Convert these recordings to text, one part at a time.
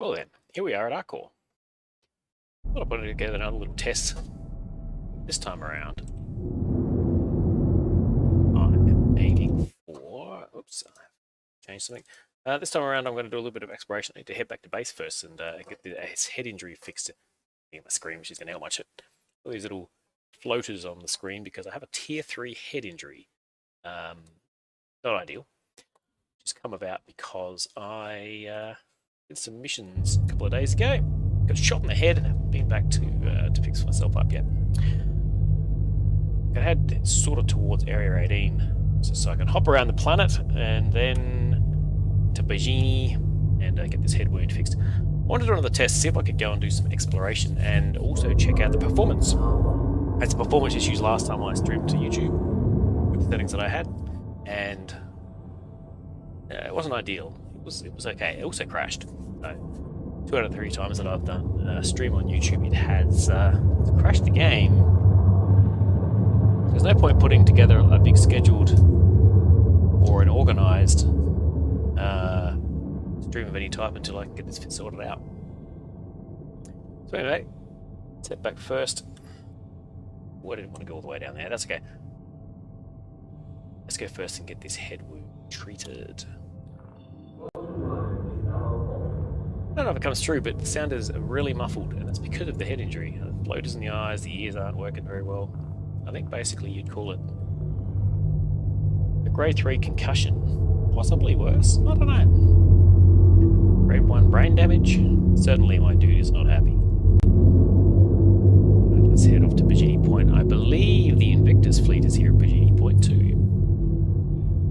Well then, here we are at our core. Thought I'd put together another little test this time around. I'm aiming for... Oops, I changed something. This time around I'm going to do a little bit of exploration. I need to head back to base first and get his head injury fixed. My screen, which is going to help much it. All these little floaters on the screen because I have a tier 3 head injury. Not ideal. Just come about because I did some missions a couple of days ago. Got shot in the head and haven't been back to fix myself up yet. I had sort of towards Area 18 so I can hop around the planet and then to Beijing and get this head wound fixed. I wanted to do another test, see if I could go and do some exploration and also check out the performance. I had some performance issues last time I streamed to YouTube with the settings that I had, and it wasn't ideal. It was okay. It also crashed. So 2 out of 3 times that I've done a stream on YouTube, it has crashed the game. There's no point putting together a big scheduled or an organised stream of any type until I can get this sorted out. So anyway, let's head back first. I didn't want to go all the way down there. That's okay. Let's go first and get this head wound treated. I don't know if it comes through, but the sound is really muffled, and it's because of the head injury. The floaters in the eyes, the ears aren't working very well. I think basically you'd call it a grade 3 concussion. Possibly worse? I don't know. Grade 1 brain damage? Certainly my dude is not happy. Let's head off to Bajini Point. I believe the Invictus fleet is here at Bajini Point too.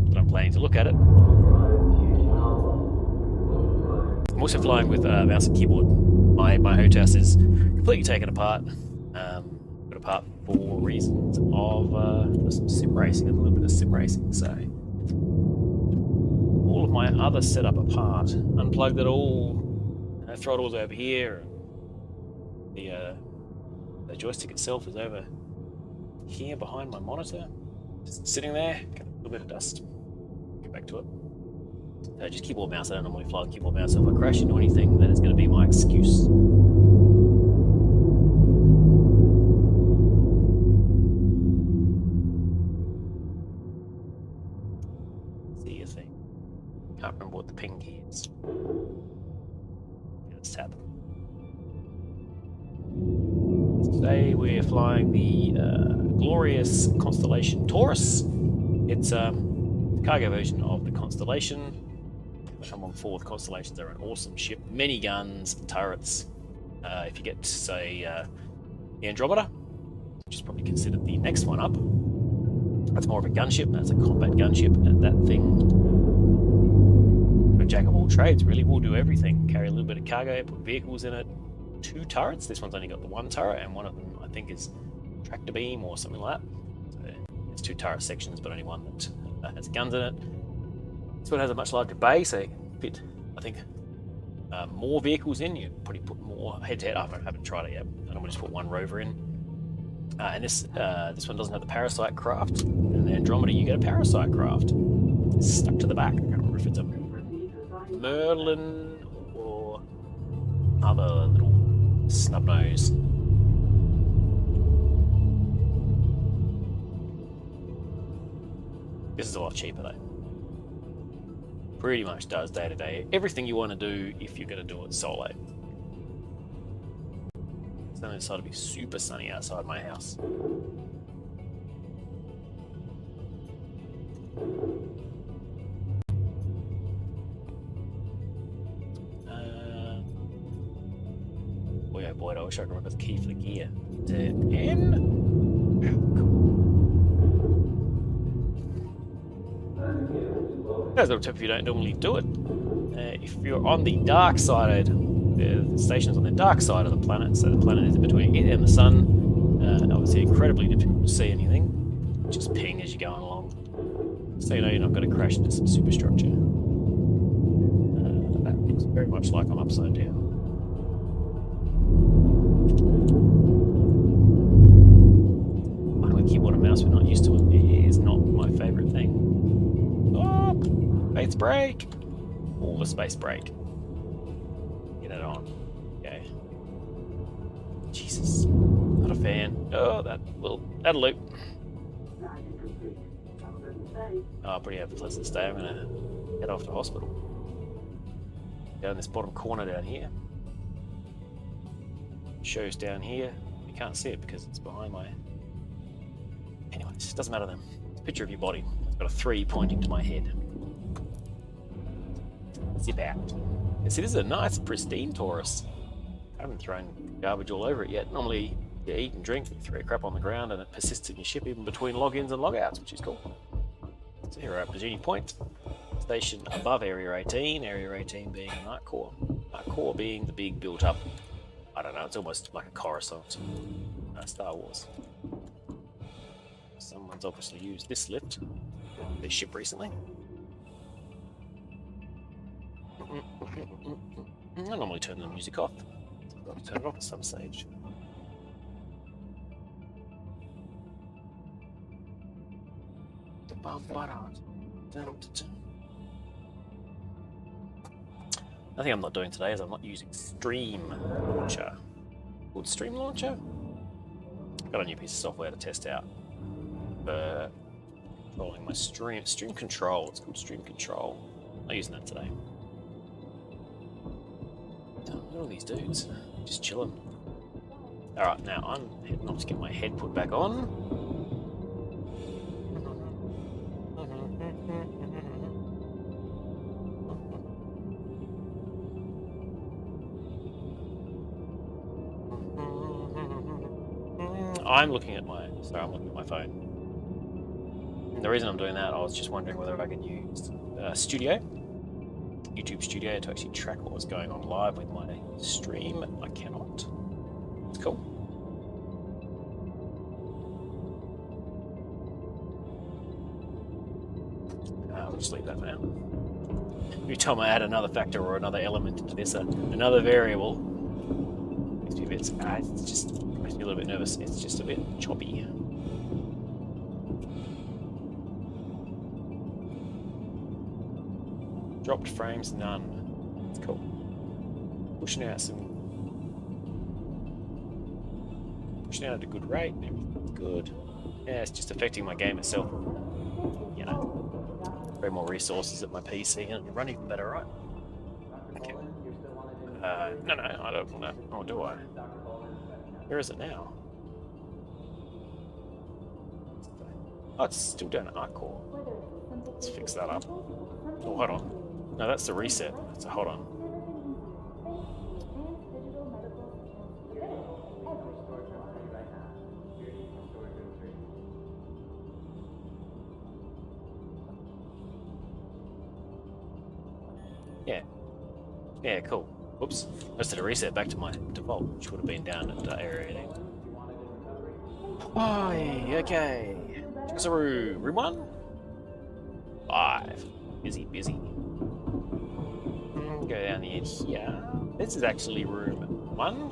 But I'm planning to look at it. I'm also flying with mouse and keyboard. My house is completely taken apart. Put apart for reasons of some sim racing, a little bit of sim racing. So all of my other setup apart, unplugged it all. Throttles over here. The joystick itself is over here behind my monitor, just sitting there. Got a little bit of dust. Get back to it. Just keyboard mouse. I don't normally fly with keyboard mouse, so if I crash into anything, that is going to be my excuse. See a thing. Can't remember what the ping key is. Let's tab. Today we're flying the glorious constellation Taurus. It's a cargo version of the Constellation. I'm on 4th. Constellations are an awesome ship. Many guns, turrets. If you get, say, the Andromeda, which is probably considered the next one up, that's more of a gunship. That's a combat gunship, and that thing, a jack of all trades, really will do everything. Carry a little bit of cargo, put vehicles in it. 2 turrets. This one's only got the 1 turret, and one of them I think is tractor beam or something like that. So it's 2 turret sections, but only one that has guns in it. This one has a much larger bay, so you can fit, I think, more vehicles in. You probably put more head-to-head. I haven't tried it yet. I normally just put 1 rover in. And this one doesn't have the parasite craft. And the Andromeda, you get a parasite craft. It's stuck to the back. I can't remember if it's a Merlin or other little snub nose. This is a lot cheaper though. Pretty much does day to day everything you want to do if you're going to do it solo. It's going to decide to be super sunny outside my house. Boy, oh boy, I wish I could remember the key for the gear. N. There's a little tip if you don't normally do it. If you're on the dark side, the station's on the dark side of the planet, so the planet is in between it and the sun. Obviously incredibly difficult to see anything. Just ping as you're going along. So you know you're not going to crash into some superstructure. That looks very much like I'm upside down. Keyboard and mouse, we're not used to it. It is not my favourite thing. Oh, space break! All the space break. Get it on. Okay. Jesus. Not a fan. Oh, that'll loop. Oh, pretty have a pleasant stay. I'm gonna head off to hospital. Down this bottom corner down here. Shows down here. You can't see it because it's behind my... Anyway, it doesn't matter then. It's a picture of your body. It's got a 3 pointing to my head. Zip out. You see, this is a nice, pristine Taurus. I haven't thrown garbage all over it yet. Normally, you eat and drink, you throw crap on the ground, and it persists in your ship even between logins and logouts, which is cool. So here we're at Virginia Point, station above Area 18, Area 18 being a night core. Night core being the big built-up, I don't know, it's almost like a Coruscant, Star Wars. Someone's obviously used this lift, this ship recently. I normally turn the music off. I've got to turn it off at some stage. The thing I'm not doing today is I'm not using Stream Launcher. Called Stream Launcher? Got a new piece of software to test out for controlling my stream control. It's called Stream Control. I'm not using that today. Look at all these dudes, just chilling. Alright, now I'm heading off to get my head put back on. I'm looking at my phone. And the reason I'm doing that, I was just wondering whether I could use YouTube Studio to actually track what was going on live with my stream. I cannot. It's cool. I'll just leave that for now. Every time I add another factor or another element into this, another variable, makes me a bit, it's just makes me a little bit nervous. It's just a bit choppy. Dropped frames, none. It's cool. Pushing out at a good rate. Everything's good. Yeah, it's just affecting my game itself. You know, very more resources at my PC and run even better, right? Okay. No, I don't want to. Oh, do I? Where is it now? Oh, it's still down at Arc Core. Let's fix that up. Oh, hold on. No, that's the reset. So hold on. Yeah, cool. Oops. I just did a reset back to my default, which would have been down at area 18. Oh, okay. Chickasauroo. Room 1? 5. Busy. Go down the edge here. This is actually room 1.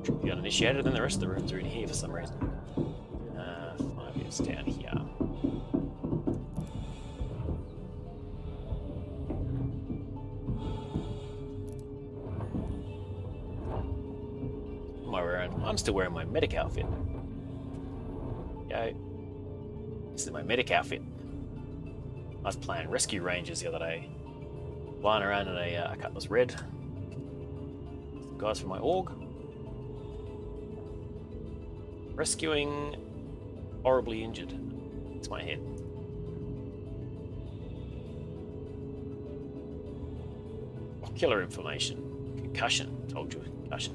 Should be uninitiated, then the rest of the rooms are in here for some reason. 5 is down here. What am I wearing? I'm still wearing my medic outfit. Go. This is my medic outfit. I was playing Rescue Rangers the other day, flying around in a Cutlass Red. Guys from my org. Rescuing horribly injured. It's my head. Ocular inflammation. Concussion. Told you. Concussion.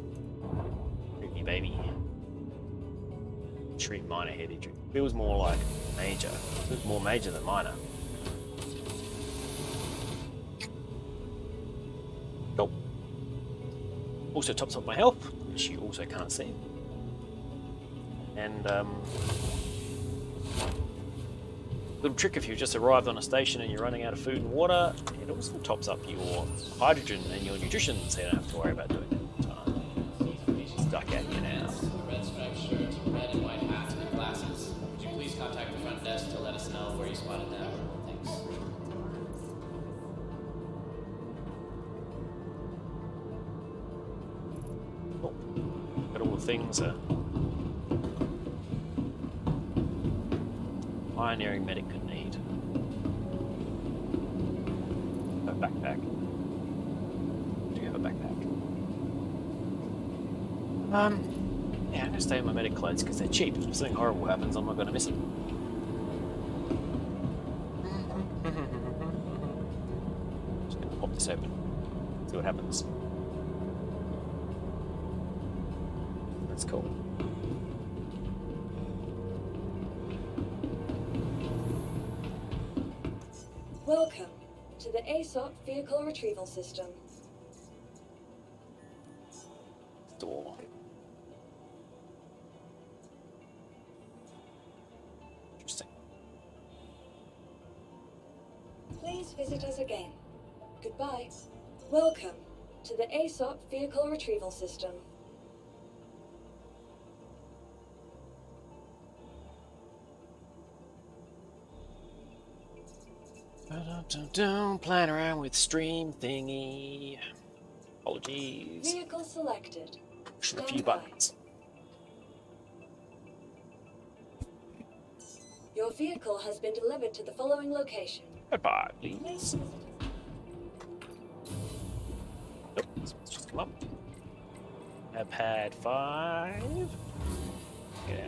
Creepy baby. Treat minor head injury. Feels more like major. Feels more major than minor. Cool. Also tops up my health, which you also can't see. And little trick if you've just arrived on a station and you're running out of food and water, it also tops up your hydrogen and your nutrition, so you don't have to worry about doing that all the time. Stuck at you now. Red striped shirt, red and white hat, and glasses. Would you please contact the front desk to let us know where you spotted them? Thanks. things are pioneering medic could need. A backpack. Do you have a backpack? Yeah, I'm gonna stay in my medic clothes because they're cheap. If something horrible happens, I'm not gonna miss it. Just gonna pop this open. See what happens. That's cool. Welcome to the ASOP Vehicle Retrieval System. Door. Interesting. Please visit us again. Goodbye. Welcome to the ASOP Vehicle Retrieval System. Don't playing around with stream thingy. Apologies. Vehicle selected. Pushing a few buttons. Your vehicle has been delivered to the following location. Goodbye, please. Nope, let's just come up. A pad 5. Yeah.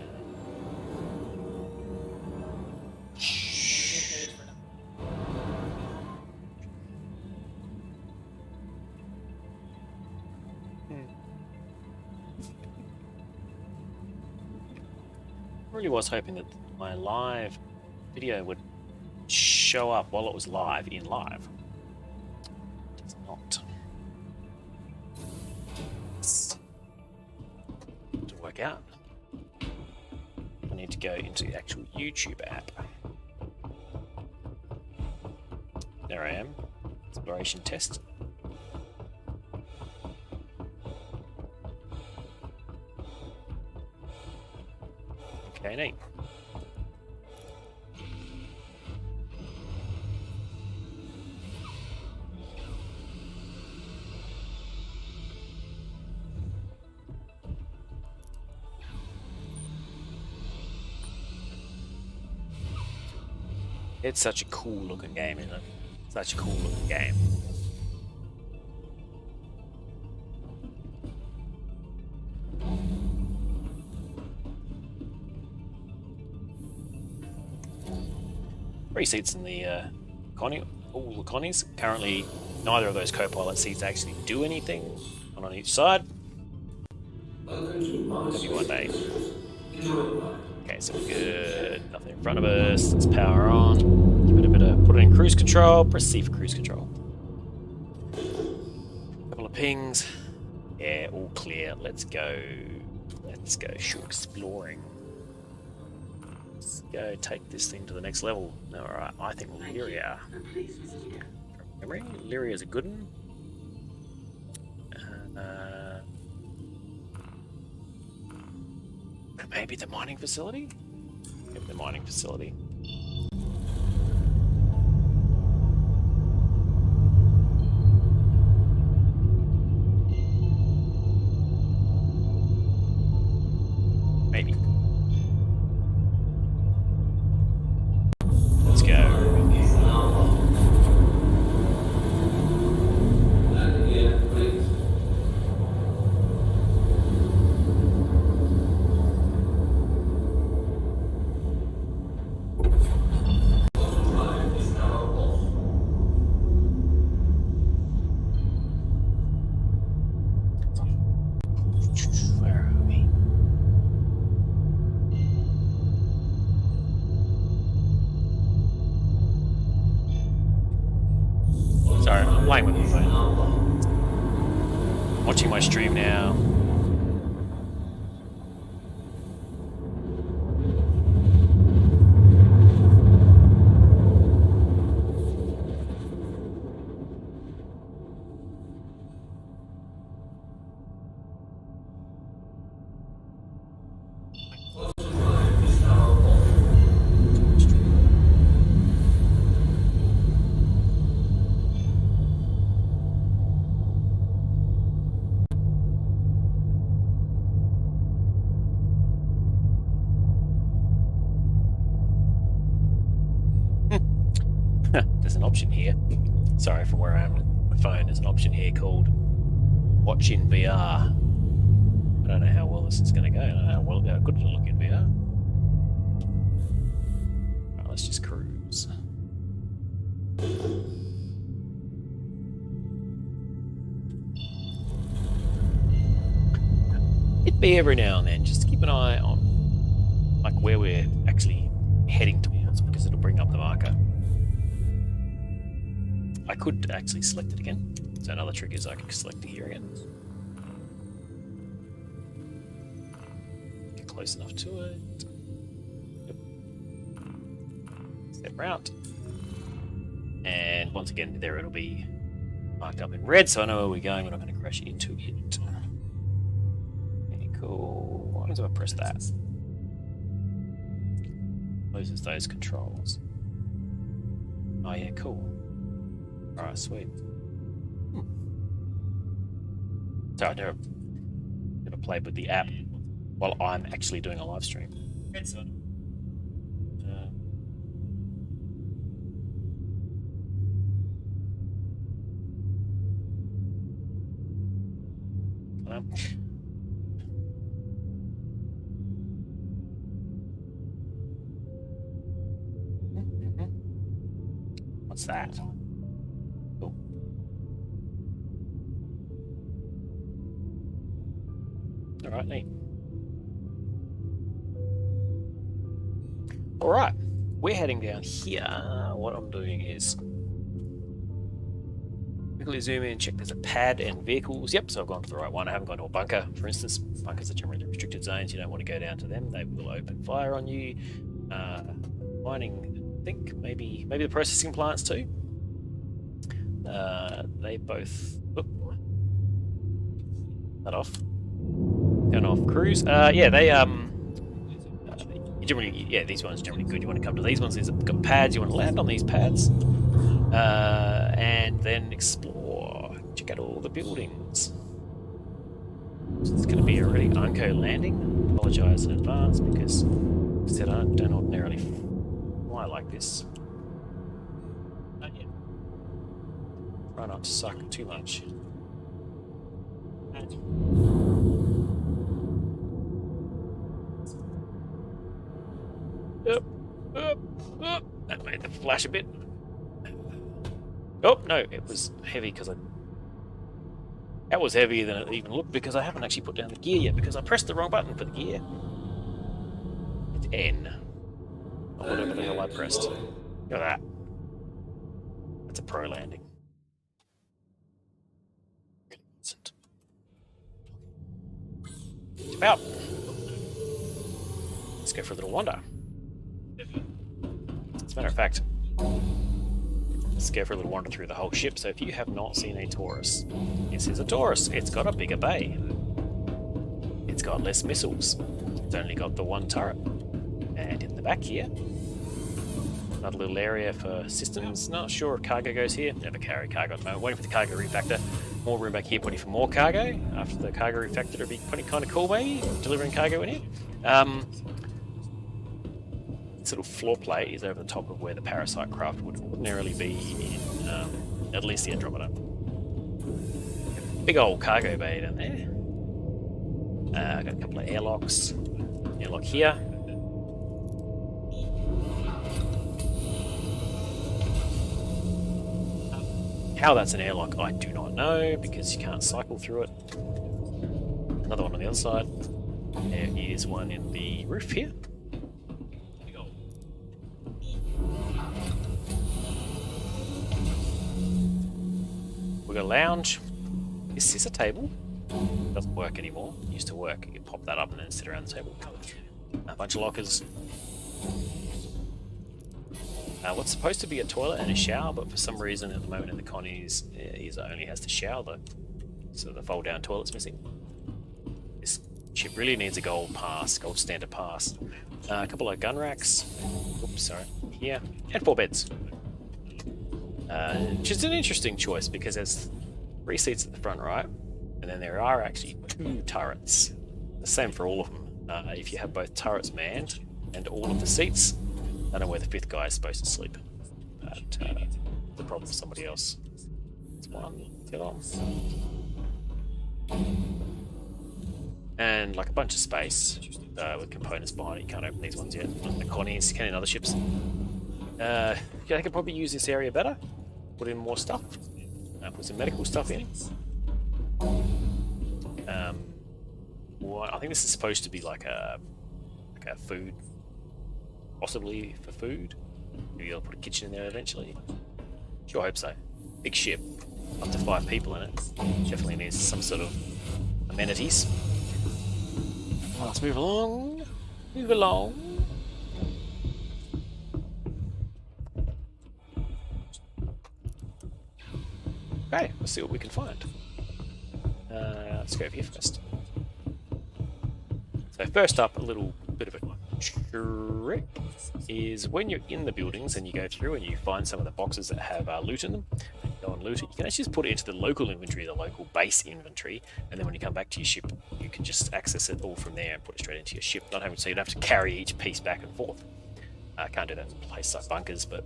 I really was hoping that my live video would show up while it was live in live. It does not. To work out, I need to go into the actual YouTube app. There I am. Exploration test. Okay, neat. It's such a cool looking game, isn't it? Such a cool looking game. Three seats in the Connie, all the Connies. Currently, neither of those co-pilot seats actually do anything. One on each side. Maybe one day. Okay, so we're good. Nothing in front of us. Let's power on. Give it a bit of put it in cruise control. Press C for cruise control. Couple of pings. Yeah, all clear. Let's go. Let's go shoot exploring. Let's go take this thing to the next level. Alright, I think Lyria. From memory, Lyria's a good one. Maybe the mining facility? Maybe the mining facility. Maybe. Let's go. Where are we? Sorry, I'm playing with my phone. Watching my stream now. there's an option here. Sorry, from where I am on my phone, there's an option here called Watch in VR. I don't know how well this is going to go. I don't know how good it'll look in VR. Right, let's just cruise. It'd be every now and then, just keep an eye on like where we're actually heading towards, because it'll bring up the marker. I could actually select it again. So another trick is I can select it here again. Get close enough to it. Yep. Step round. And once again, there it'll be marked up in red, so I know where we're going. We're not going to crash into it. Okay, cool. What happens if I press that? Closes those controls. Oh yeah, cool. Alright, sweet. So I never played with the app while I'm actually doing a live stream. What's that? Cool. Alright, neat. Alright, we're heading down here. What I'm doing is quickly zoom in, check there's a pad and vehicles. Yep, so I've gone to the right one. I haven't gone to a bunker, for instance. Bunkers are generally restricted zones. You don't want to go down to them. They will open fire on you. Mining, I think maybe the processing plants too. They both that off. Turn off cruise. Yeah, they generally, yeah, these ones are generally good. You want to come to these ones. These have got pads. You want to land on these pads, and then explore. Check out all the buildings. So it's going to be a really unco landing. Apologise in advance because I said I don't ordinarily fly like this. Not yet. Try not to suck too much. That made the flash a bit. Oh no, it was heavy because that was heavier than it even looked because I haven't actually put down the gear yet because I pressed the wrong button for the gear. It's N. Or whatever the hell I pressed. Look at that. That's a pro landing. About. Let's go for a little wander. As a matter of fact, let's go for a little wander through the whole ship. So if you have not seen a Taurus, this is a Taurus. It's got a bigger bay. It's got less missiles. It's only got the one turret. And in the back here, another little area for systems. Not sure if cargo goes here. Never carry cargo at the moment. Waiting for the cargo refactor. More room back here, putting for more cargo. After the cargo refactor, it'll be kind of cool, maybe delivering cargo in here. This little floor plate is over the top of where the parasite craft would ordinarily be in at least the Andromeda. Big old cargo bay down there. Got a couple of airlocks. Airlock here. How that's an airlock, I do not know, because you can't cycle through it. Another one on the other side. There is one in the roof here. We've got a lounge. This is a table. Doesn't work anymore. It used to work. You can pop that up and then sit around the table. A bunch of lockers. What's supposed to be a toilet and a shower, but for some reason at the moment in the Connies, it only has the shower, so the fold-down toilet's missing. This ship really needs a gold standard pass. A couple of gun racks. Oops, sorry. Here. And 4 beds. Which is an interesting choice because there's 3 seats at the front right, and then there are actually 2 turrets. The same for all of them. If you have both turrets manned and all of the seats, I don't know where the 5th guy is supposed to sleep. But the problem for somebody else. That's one. Get on. And like a bunch of space with components behind it. You can't open these ones yet. The Connies, you can in other ships. Yeah, I could probably use this area better. Put in more stuff. Put some medical stuff in. Well, I think this is supposed to be like a food, possibly for food. Maybe I'll put a kitchen in there eventually. Sure, hope so. Big ship, up to 5 people in it. Definitely needs some sort of amenities. Well, let's move along. Move along. Okay, let's see what we can find. Let's go over here first. So first up, a little bit of a trick is when you're in the buildings and you go through and you find some of the boxes that have loot in them, and you go and loot it, you can actually just put it into the local inventory, the local base inventory, and then when you come back to your ship, you can just access it all from there and put it straight into your ship. Not having so you don't have to carry each piece back and forth. Can't do that in places like bunkers, but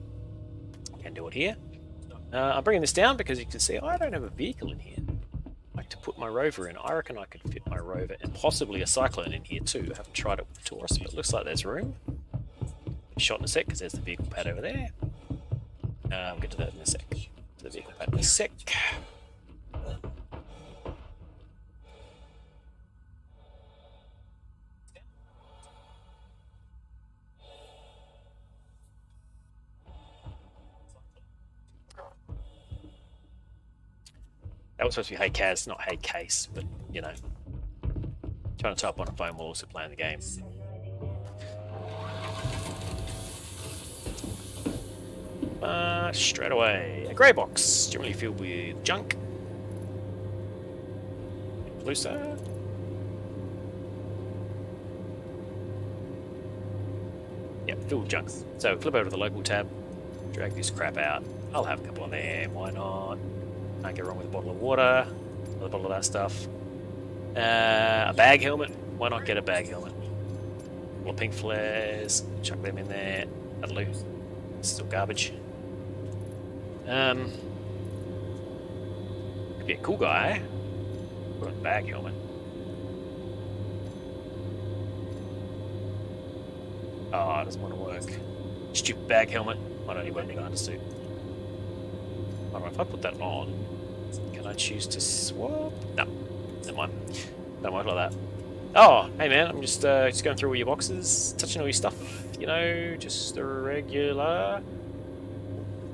you can do it here. I'm bringing this down because you can see I don't have a vehicle in here. Like to put my rover in. I reckon I could fit my rover and possibly a cyclone in here too. I haven't tried it with Taurus, but it looks like there's room. Shot in a sec because there's the vehicle pad over there. We'll get to that in a sec. To the vehicle pad in a sec. That was supposed to be hey Kaz, not hey Case, but you know. Trying to type on a phone while also playing the game. Straight away. A grey box, generally filled with junk. Looser. Yep, filled with junk. So flip over to the local tab, drag this crap out. I'll have a couple on there, why not? Can't get wrong with a bottle of water, another bottle of that stuff. A bag helmet, why not get a bag helmet? A couple of pink flares, chuck them in there. That'll do. This is all garbage. Could be a cool guy. Put on a bag helmet. Oh, it doesn't want to work. Stupid bag helmet. Why don't you wear me under suit? Alright, if I put that on, can I choose to swap? No, never mind. Don't work like that. Oh, hey man, I'm just going through all your boxes, touching all your stuff, you know, just a regular.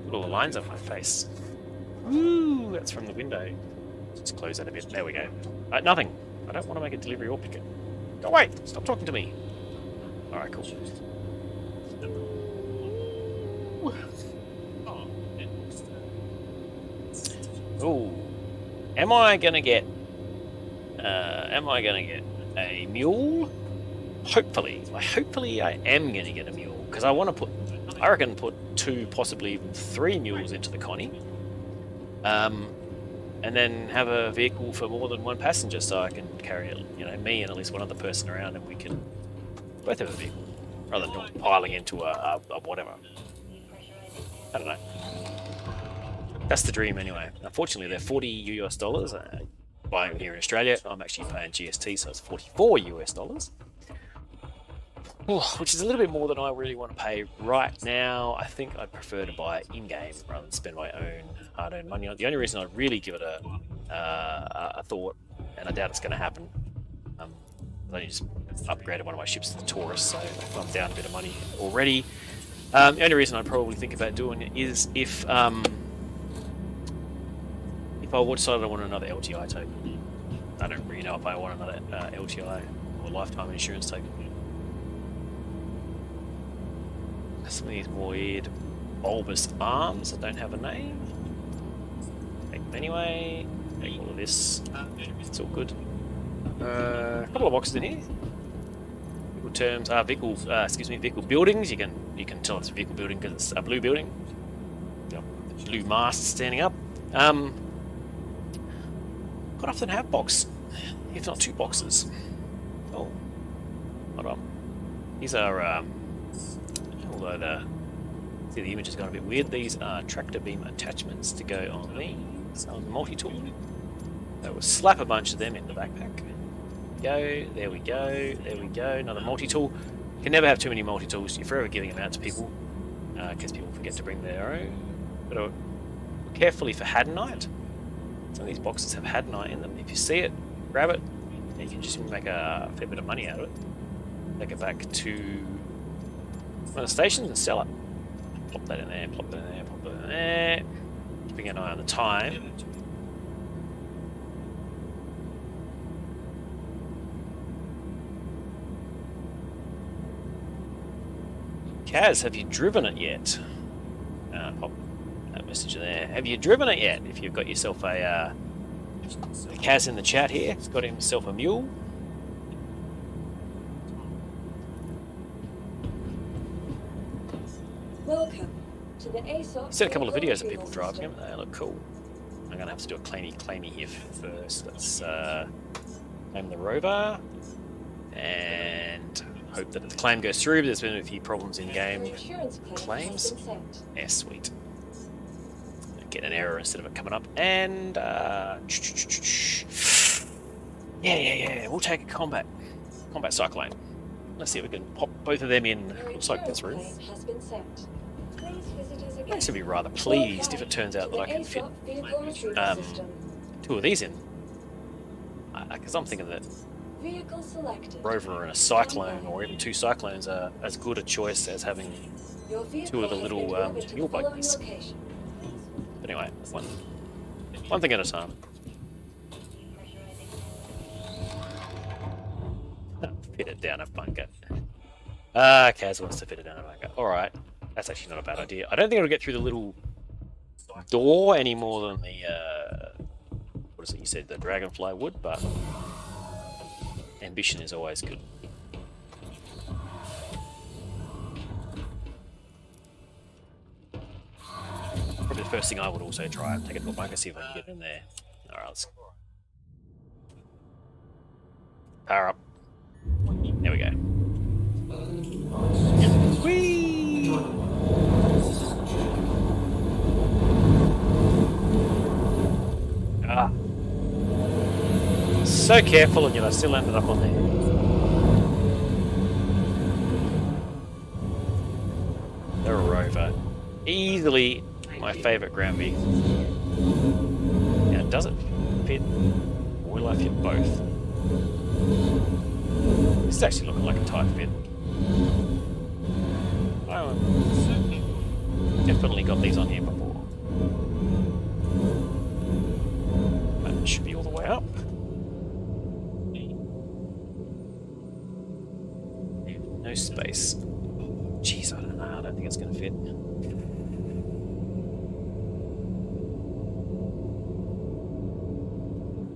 Put all the lines off my face. Woo, that's from the window. Let's close that a bit. There we go. Nothing. I don't want to make a delivery or pick it. Go away! Stop talking to me. Alright, cool. Ooh. Am I gonna get a mule? Hopefully. Hopefully I am gonna get a mule. Because I reckon put 2, possibly even 3 mules into the Connie. And then have a vehicle for more than 1 passenger so I can carry, you know, me and at least one other person around and we can both have a vehicle. Rather than piling into a whatever. I don't know. That's the dream anyway. Unfortunately, they're $40 US. Buying here in Australia, I'm actually paying GST, so it's $44 US. Which is a little bit more than I really want to pay right now. I think I'd prefer to buy it in-game rather than spend my own hard-earned money on it. The only reason I really give it a thought, and I doubt it's going to happen, I only just upgraded one of my ships to the Taurus, so I'm down a bit of money already. The only reason I'd probably think about doing it is if I decided I want another LTI token. I don't really know if I want another LTI or lifetime insurance token. Some of these weird bulbous arms that don't have a name. Take them anyway. Take all of this. It's all good. A couple of boxes in here. Vehicle terms are vehicle buildings. You can tell it's a vehicle building because it's a blue building. Blue mast standing up. Quite often have box, if not 2 boxes. Oh, hold on. These are although See, the image has gone a bit weird. These are tractor beam attachments to go on these on the multi-tool. So we'll slap a bunch of them in the backpack. There we go, there we go. Another multi-tool. You can never have too many multi-tools. You're forever giving them out to people, in case people forget to bring their own. But carefully for Hadanite. Some of these boxes have Hadanite in them. If you see it, grab it, and you can just make a fair bit of money out of it. Take it back to one of the stations and sell it. Plop that in there, plop that in there, plop that in there. Keeping an eye on the time. Kaz, have you driven it yet? Pop that message there. Have you driven it yet? If you've got yourself a Kaz in the chat here, he's got himself a mule. Welcome to the ASOP. I've seen a couple of videos of people driving them. They look cool. I'm gonna have to do a claimy here first. Let's claim the rover and hope that the claim goes through. But there's been a few problems in game. Claims. Yeah, sweet. Get an error instead of it coming up. And yeah. We'll take a combat cyclone. Let's see if we can pop both of them in. Looks like that's room. I should be rather pleased if it turns out that I can fit two of these in. Because I'm thinking that rover and a cyclone, or even two cyclones, are as good a choice as having two of the little mule buggies. But anyway, one thing at a time. Fit it down a bunker. Kaz wants to fit it down a bunker. Alright. That's actually not a bad idea. I don't think it'll get through the little door any more than the, what is it you said, the dragonfly would, but ambition is always good. Probably the first thing I would also try, take it to a bunker, see if I can get in there. Alright, let's power up. There we go. Whee! So careful, and yet I still ended up on there. The rover. Easily my favourite ground vehicle. Now, does it fit? Or will I fit both? This is actually looking like a tight fit. Definitely got these on here before. That should be all the way up. No space. Jeez, I don't know. I don't think it's going to fit.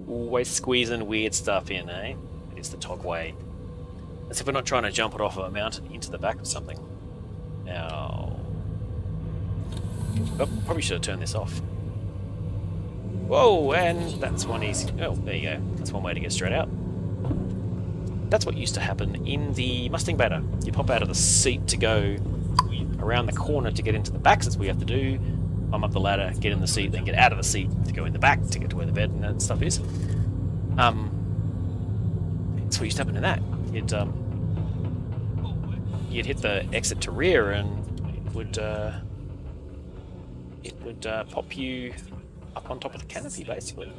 Always squeezing weird stuff in, eh? It's the Tog way. As if we're not trying to jump it off of a mountain into the back of something. Now... Oh, probably should have turned this off. Whoa, and that's one easy... Oh, there you go. That's one way to get straight out. That's what used to happen in the Mustang Beta. You pop out of the seat to go around the corner to get into the back. So that's what you have to do. Climb up the ladder, get in the seat, then get out of the seat to go in the back to get to where the bed and that stuff is. That's what used to happen in that. You'd hit the exit to rear and it would pop you up on top of the canopy, basically.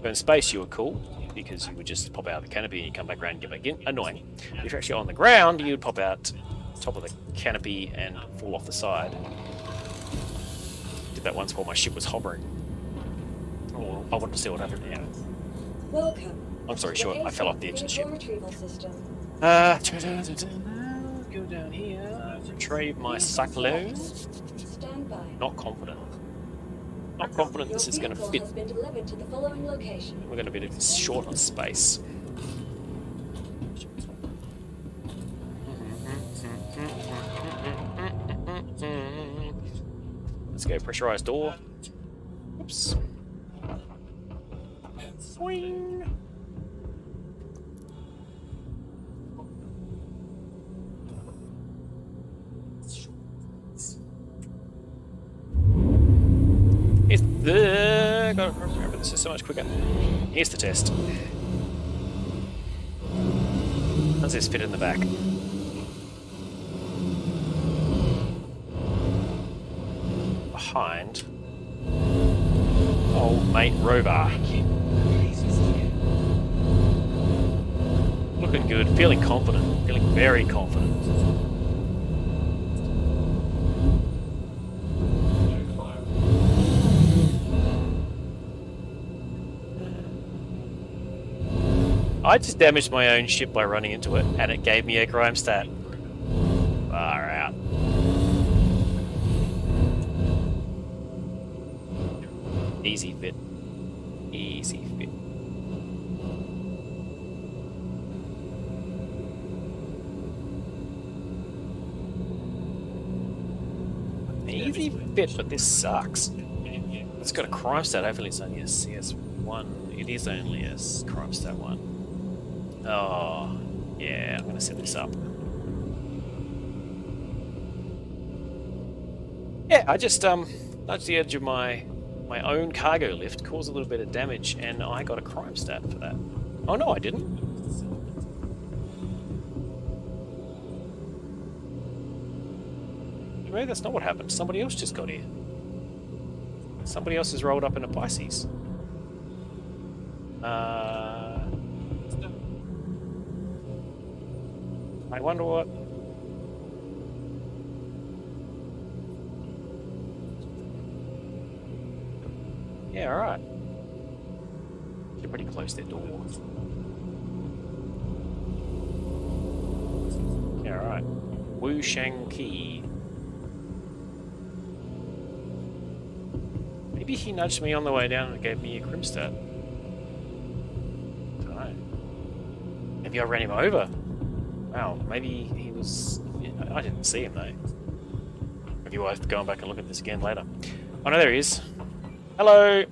But in space, you were cool, because you would just pop out of the canopy and you come back around and get back in. Annoying. If you're actually on the ground, you would pop out top of the canopy and fall off the side. Did that once while my ship was hovering. Oh, I wanted to see what happened now. Welcome. I'm sorry, short. I fell off the edge of the ship. Go down here. Retrieve my cyclone. Stand by. Not confident. Not confident this is going to fit. Has been delivered to the following location. We're going to be short on space. Let's go. Pressurized door. Oops. Swing. This is so much quicker. Here's the test. Does this fit in the back? Behind old mate Rover. Looking good, feeling confident, feeling very confident. I just damaged my own ship by running into it, and it gave me a crime stat. Far out. Easy fit. Easy fit. Easy fit, but this sucks. It's got a crime stat. Hopefully it's only a CS1. It is only a crime stat 1. Oh, yeah, I'm gonna set this up. Yeah, I just nudged the edge of my own cargo lift, caused a little bit of damage, and I got a crime stat for that. Oh no, I didn't. Maybe that's not what happened. Somebody else just got here. Somebody else has rolled up in a Pisces. I wonder what... Yeah, alright. They're pretty close, their door. Yeah, alright. Wu Shang Ki. Maybe he nudged me on the way down and gave me a crimstat. I don't know. Maybe I ran him over. Wow, maybe he was... I didn't see him though. Maybe we'll have to go back and look at this again later. Oh no, there he is. Hello!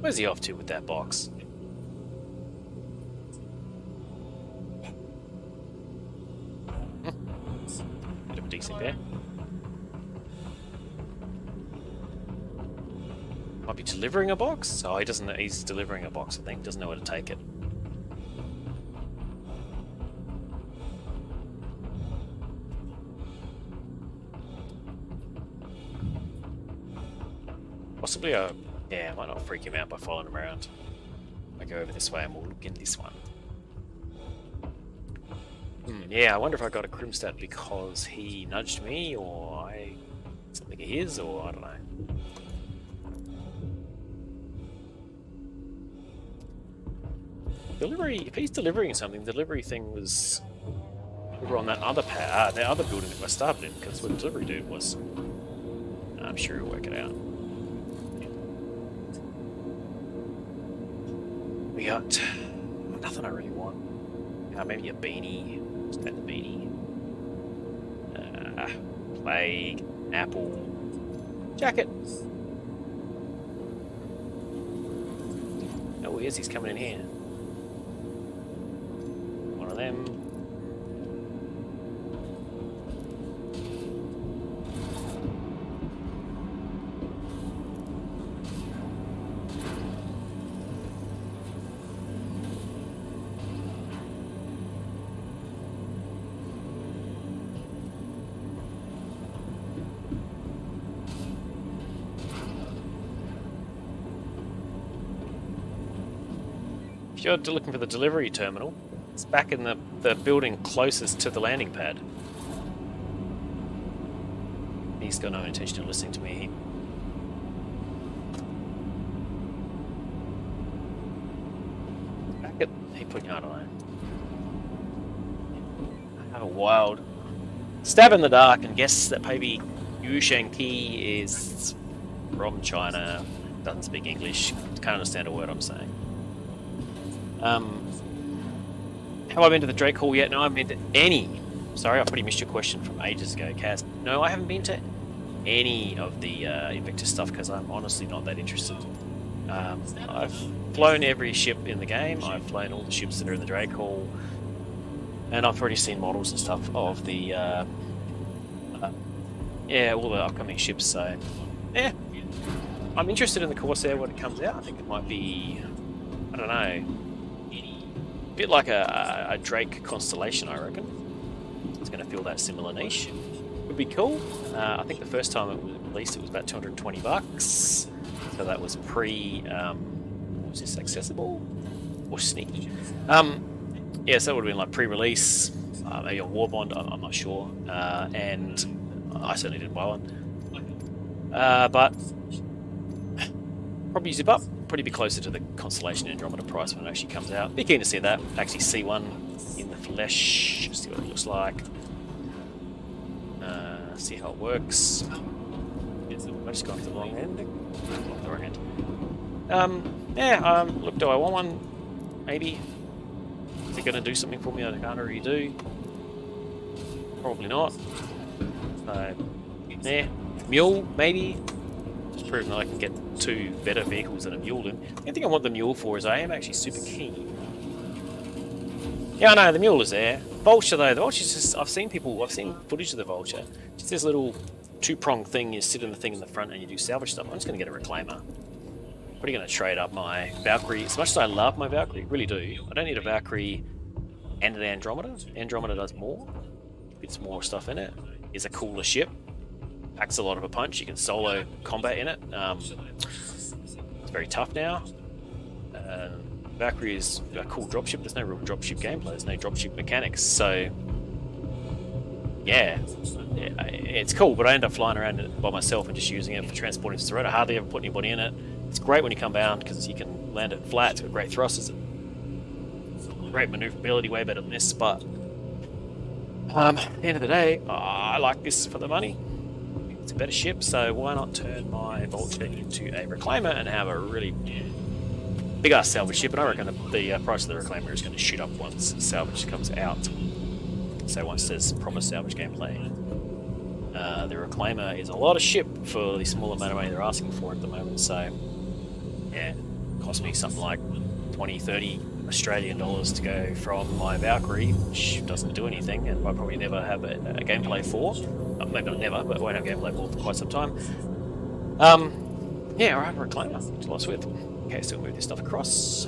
Where's he off to with that box? Bit of a decent bear. Might be delivering a box? Oh, he doesn't know. He's delivering a box, I think. Doesn't know where to take it. Possibly a... Yeah, I might not freak him out by following him around. I go over this way and we'll look in this one. Yeah, I wonder if I got a crimstat because he nudged me, or I... something of his, or I don't know. Delivery, if he's delivering something, the delivery thing was over on that other pad, the other building that I started in, because where the delivery dude was. I'm sure he'll work it out. We got nothing I really want. Maybe a beanie. Just take the beanie. Plague, apple, jacket. Oh, he is. He's coming in here. One of them. If you're looking for the delivery terminal, it's back in the building closest to the landing pad. He's got no intention of listening to me. Back at... He put... I don't know. I have a wild stab in the dark and guess that maybe Yu Shangqi is from China, doesn't speak English, can't understand a word I'm saying. Have I been to the Drake Hall yet? No, I haven't been to any. Sorry, I probably missed your question from ages ago, Kaz. No, I haven't been to any of the Invictus stuff because I'm honestly not that interested. I've flown every ship in the game. I've flown all the ships that are in the Drake Hall, and I've already seen models and stuff of the all the upcoming ships. So yeah, I'm interested in the Corsair when it comes out. I think it might be, I don't know, a bit like a Drake Constellation, I reckon. It's going to fill that similar niche. Would be cool. I think the first time it was released, it was about $220. So that was was this accessible or sneaky? Yeah, so it would have been like pre-release, maybe a War Bond. I'm not sure, and I certainly didn't buy one. But probably zip up, probably be closer to the Constellation Andromeda price when it actually comes out. Be keen to see that, actually see one in the flesh, see what it looks like, see how it works. I just got to the wrong end. The wrong end. Look, do I want one? Maybe. Is it going to do something for me that I can't already do? Probably not. So, Mule, maybe. Just proving that I can get 2 better vehicles than a Mule in. The only thing I want the Mule for is I am actually super keen. Yeah, I know, the Mule is there. Vulture, though. The Vulture's just... I've seen footage of the Vulture. Just this little 2-prong thing. You sit in the thing in the front and you do salvage stuff. I'm just going to get a Reclaimer. Probably going to trade up my Valkyrie. As much as I love my Valkyrie, really do. I don't need a Valkyrie and an Andromeda. Andromeda does more. Fits more stuff in it. Is a cooler ship. Packs a lot of a punch. You can solo combat in it. It's very tough now. Valkyrie is a cool dropship. There's no real dropship gameplay. There's no dropship mechanics. So, yeah, it's cool. But I end up flying around it by myself and just using it for transporting to Soretta. I hardly ever put anybody in it. It's great when you come down because you can land it flat. It's got great thrusters. Great maneuverability, way better than this. But at the end of the day, I like this for the money. It's a better ship, so why not turn my Vulture into a Reclaimer and have a really big ass salvage ship? And I reckon the price of the Reclaimer is going to shoot up once salvage comes out. So once there's proper salvage gameplay. The Reclaimer is a lot of ship for the small amount of money they're asking for at the moment. So yeah, it cost me something like 20-30 Australian dollars to go from my Valkyrie, which doesn't do anything, and I'll probably never have a gameplay for. Maybe not never, but I won't have gameplay for quite some time. Yeah, alright, Reclaimer. That's what I was with. Okay, so we'll move this stuff across.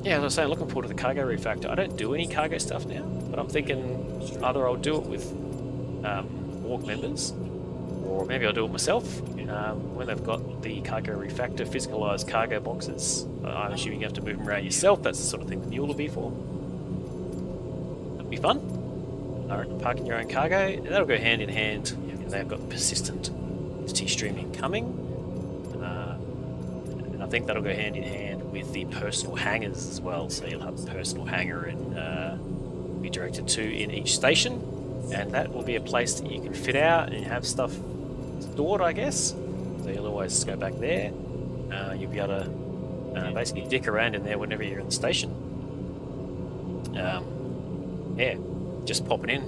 Yeah, as I was saying, looking forward to the cargo refactor. I don't do any cargo stuff now, but I'm thinking either I'll do it with org members, or maybe I'll do it myself. When they've got the cargo refactor physicalized cargo boxes, I'm assuming you have to move them around yourself. That's the sort of thing the Mule will be for. That'd be fun. I reckon parking your own cargo, that'll go hand in hand. They've got persistent streaming coming. And I think that'll go hand in hand with the personal hangars as well. So you'll have a personal hangar and be directed to in each station. And that will be a place that you can fit out and have stuff stored, I guess. So you'll always go back there. You'll be able to basically dick around in there whenever you're in the station. Yeah, just pop it in.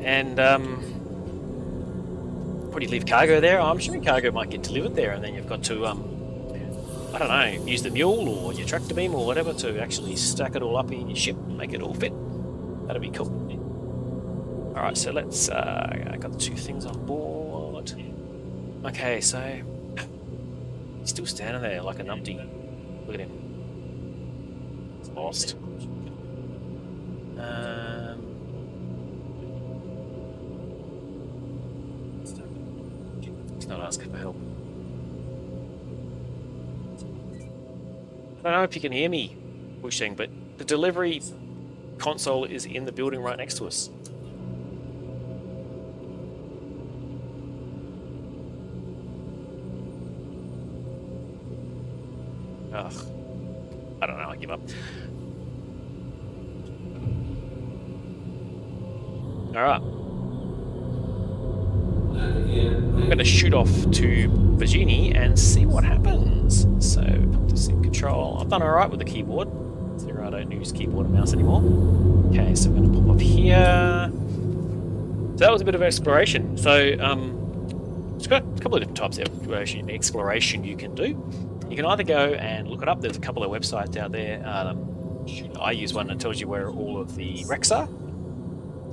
And probably leave cargo there. I'm assuming cargo might get delivered there, and then you've got to, I don't know, use the Mule or your tractor beam or whatever to actually stack it all up in your ship and make it all fit. That'd be cool. Alright, so let's, I got the 2 things on board. Okay, so, he's still standing there like a numpty. Look at him. He's lost. He's not asking for help. I don't know if you can hear me pushing, but the delivery console is in the building right next to us. Ugh. I don't know, I give up. Alright. I'm going to shoot off to Virginie and see what happens. So, put this in control. I've done alright with the keyboard. So I don't use keyboard and mouse anymore. Okay, so I'm going to pop up here. So that was a bit of exploration. So, it's got a couple of different types of exploration you can do. You can either go and look it up. There's a couple of websites out there. I use one that tells you where all of the wrecks are.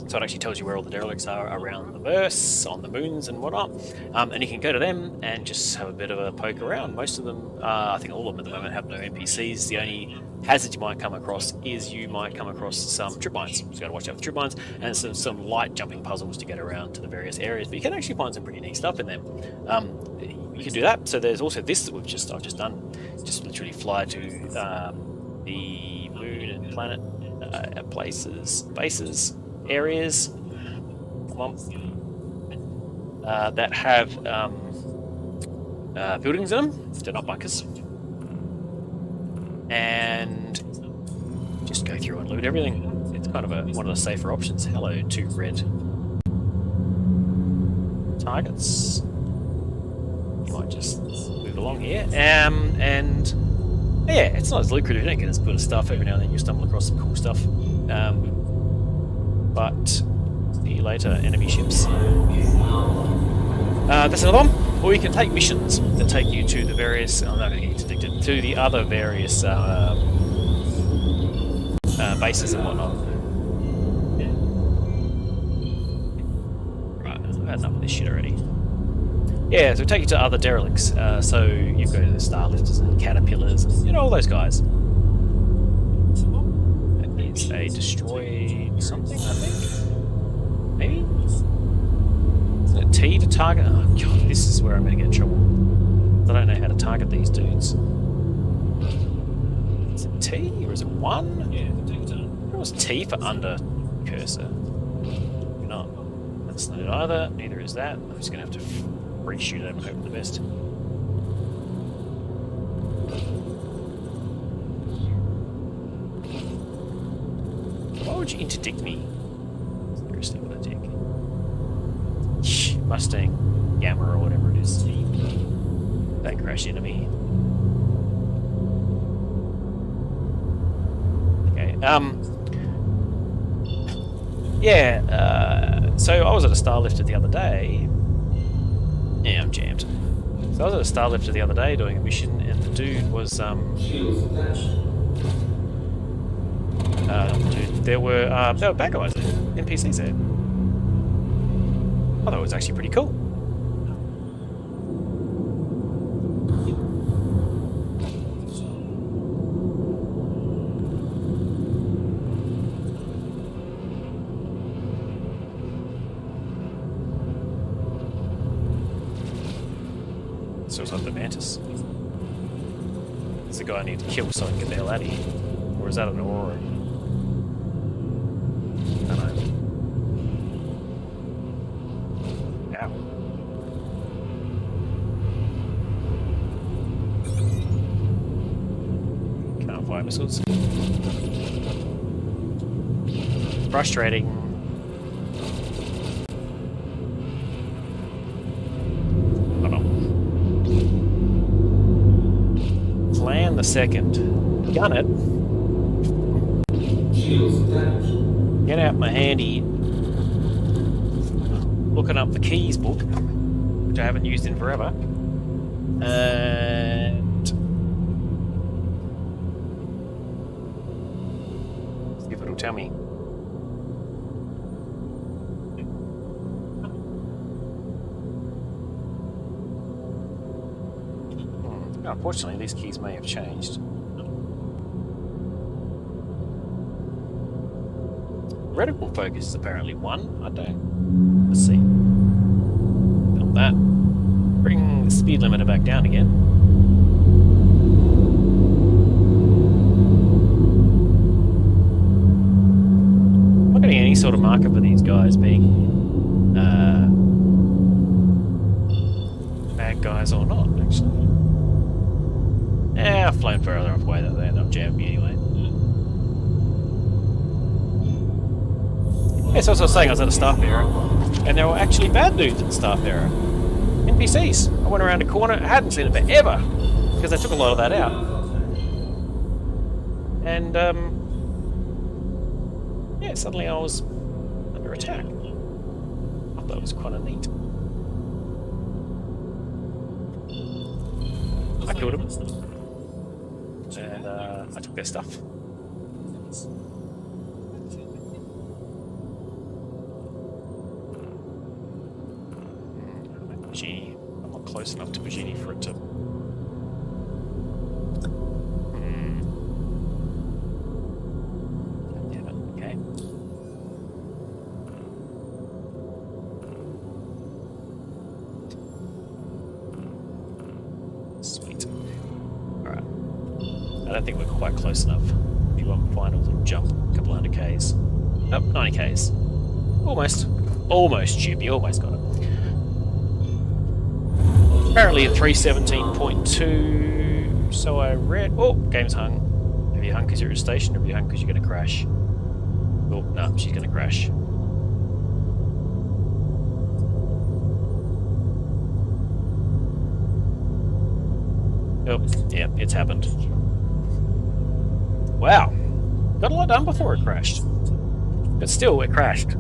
So it actually tells you where all the derelicts are around the verse, on the moons and whatnot. And you can go to them and just have a bit of a poke around. Most of them, I think all of them at the moment, have no NPCs. The only hazard you might come across is you might come across some trip mines. So you've got to watch out for trip mines and some light jumping puzzles to get around to the various areas. But you can actually find some pretty neat stuff in them. You can do that. So there's also this that I've just done. Just literally fly to the moon and planet places, bases, areas that have buildings in them. They're not bunkers. And just go through and loot everything. It's kind of one of the safer options. Hello, 2 red targets. You might just move along here. And yeah, it's not as lucrative. You don't get as good as stuff. Every now and then you stumble across some cool stuff. But see you later, enemy ships. That's another one. Or you can take missions that take you to the various. I'm not going to get addicted to the other various bases and whatnot. Right, I've had enough of this shit already. Yeah, so take you to other derelicts. So you go to the Starlifters and Caterpillars, and all those guys. That is a destroyed something, I think. Maybe? Is it a T to target? Oh god, this is where I'm going to get in trouble. I don't know how to target these dudes. Is it T or is it 1? Yeah, take your turn. It was T for under cursor. Maybe not. That's not it either. Neither is that. I'm just going to have to reshoot it and hope for the best. Why would you interdict me? Seriously, what a dick. Mustang, Gamma, or whatever it is. Don't crash into me. Okay, yeah, so I was at a Starlifter the other day. Yeah, I'm jammed. So I was at a Starlifter the other day doing a mission, and the dude was, not the dude, there were bad guys there, NPCs there. I thought it was actually pretty cool. So it's like the Mantis. It's the guy I need to kill so I can get the hell out of here. Or is that an Aurora? I don't know. Ow. Can't fire missiles. Frustrating. Plan the second. Gun it. Get out my handy. Looking up the keys book, which I haven't used in forever. And see if it'll tell me. Unfortunately, these keys may have changed. Reticle focus is apparently 1. I don't. Let's see. Build that. Bring the speed limiter back down again. I'm not getting any sort of marker for these guys being bad guys or not, actually. Yeah, I've flown further away that they end up jamming me anyway. Yeah, so as I was saying, I was at a staff area, and there were actually bad dudes at the staff area. NPCs. I went around a corner, I hadn't seen it forever, because they took a lot of that out. And, yeah, suddenly I was under attack. I thought it was kind of neat. I killed him. And I took their stuff. Genie. I'm not close enough to a genie for it to... Yeah, okay. Sweet. Alright. I don't think we're quite close enough. Maybe one final little jump. A couple hundred Ks. Nope, 90 Ks. Almost. Almost, Jube. You almost got it. Apparently at 317.2, so I read... Oh, game's hung. Have you hung because you're at a station, or have you hung because you're going to crash? Oh, no, she's going to crash. Oh, yeah, it's happened. Wow. Got a lot done before it crashed. But still, it crashed.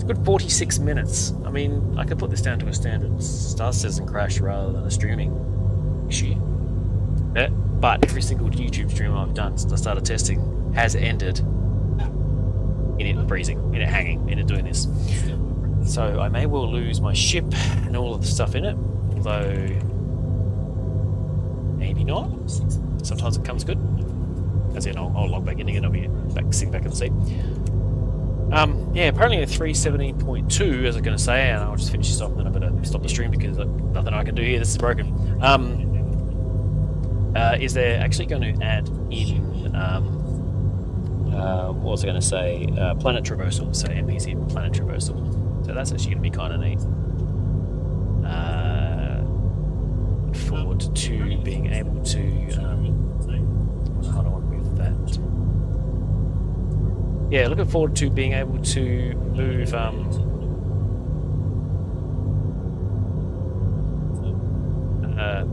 Good 46 minutes. I mean, I could put this down to a standard Star Citizen crash rather than a streaming issue. But every single YouTube stream I've done since I started testing has ended in it freezing, in it hanging, in it doing this. So I may well lose my ship and all of the stuff in it, although maybe not. Sometimes it comes good. As in, I'll log back in again, I'll be sitting back in the seat. Yeah, apparently at 317.2, as I was going to say, and I'll just finish this off and then I better stop the stream because nothing I can do here, this is broken. Is they're actually going to add in, what was I going to say, planet traversal, so NPC planet traversal. So that's actually going to be kind of neat. Look forward to being able to, how do I move that? Yeah, looking forward to being able to move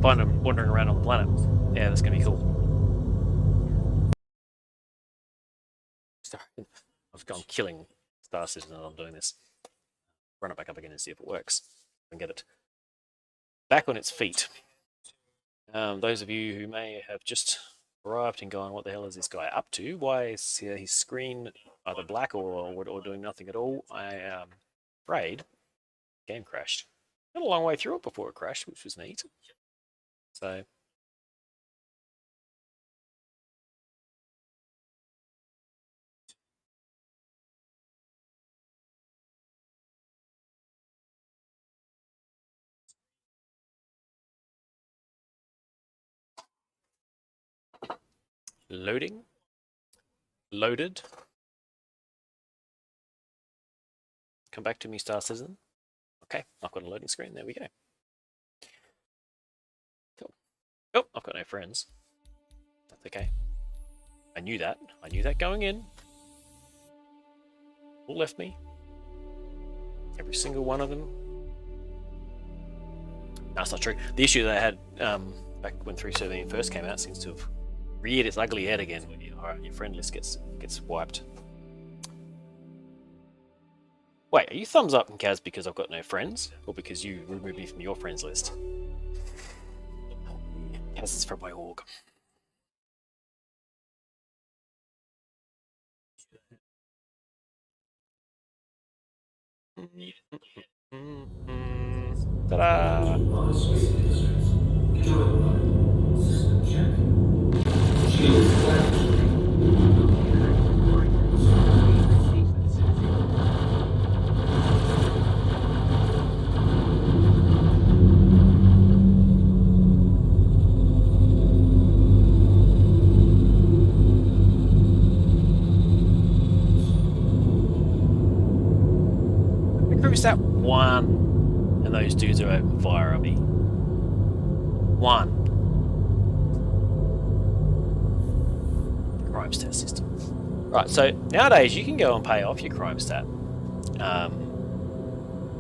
find them wandering around on the planet. Yeah, that's gonna be cool. Sorry, I've gone killing Star Citizen and I'm doing this. Run it back up again and see if it works. And get it back on its feet. Those of you who may have just arrived and gone, what the hell is this guy up to? Why is his screen either black or doing nothing at all? I am afraid the game crashed. Got a long way through it before it crashed, which was neat. So loading. Loaded. Come back to me, Star Citizen. Okay, I've got a loading screen. There we go. Cool. Oh, I've got no friends. That's okay. I knew that. I knew that going in. All left me. Every single one of them. No, that's not true. The issue that I had back when 317 first came out seems to have reared its ugly head again. Alright, your friend list gets wiped. Wait, are you thumbs up and Kaz because I've got no friends? Or because you removed me from your friends list? Kaz is from my org. Ta-da! That one, and those dudes are open fire on me. One. Crime stat system. Right, so nowadays you can go and pay off your crime stat. I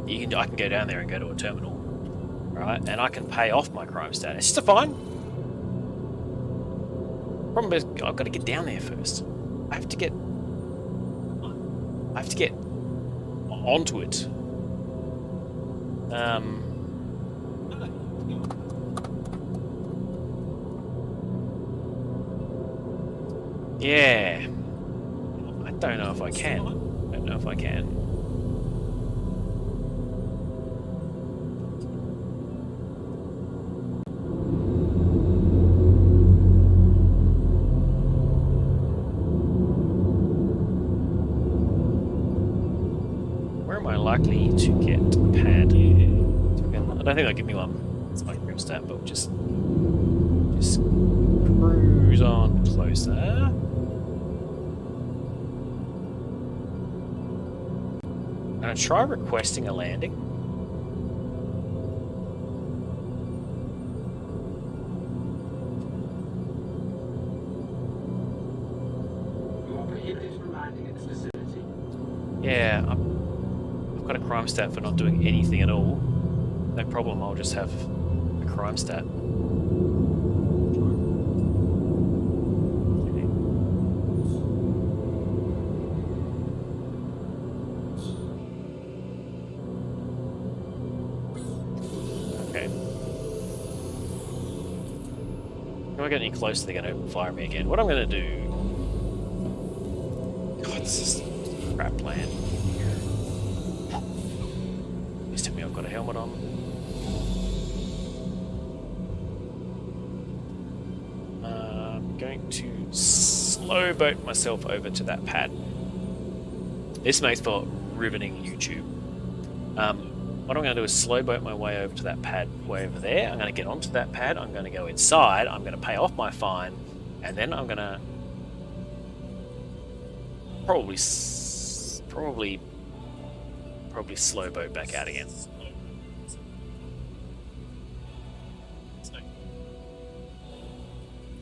can go down there and go to a terminal, right, and I can pay off my crime stat. It's just a fine. Problem is, I've got to get down there first. I have to get onto it. Yeah. I don't know if I can. I don't know if I can. Where am I likely to get a pad? I don't think they'll give me one. It's my grim stat, but we'll just cruise on closer. I'm gonna try requesting a landing. You are prohibited from landing in this vicinity. Yeah, I've got a crime stat for not doing anything at all. No problem, I'll just have a crime stat. Okay. If I get any closer, they're going to fire me again. What I'm going to do... God, this is crap land. Please tell me I've got a helmet on. I'm going to slow boat myself over to that pad. This makes for riveting YouTube. What I'm going to do is slow boat my way over to that pad way over there. I'm going to get onto that pad. I'm going to go inside. I'm going to pay off my fine, and then I'm going to probably slow boat back out again.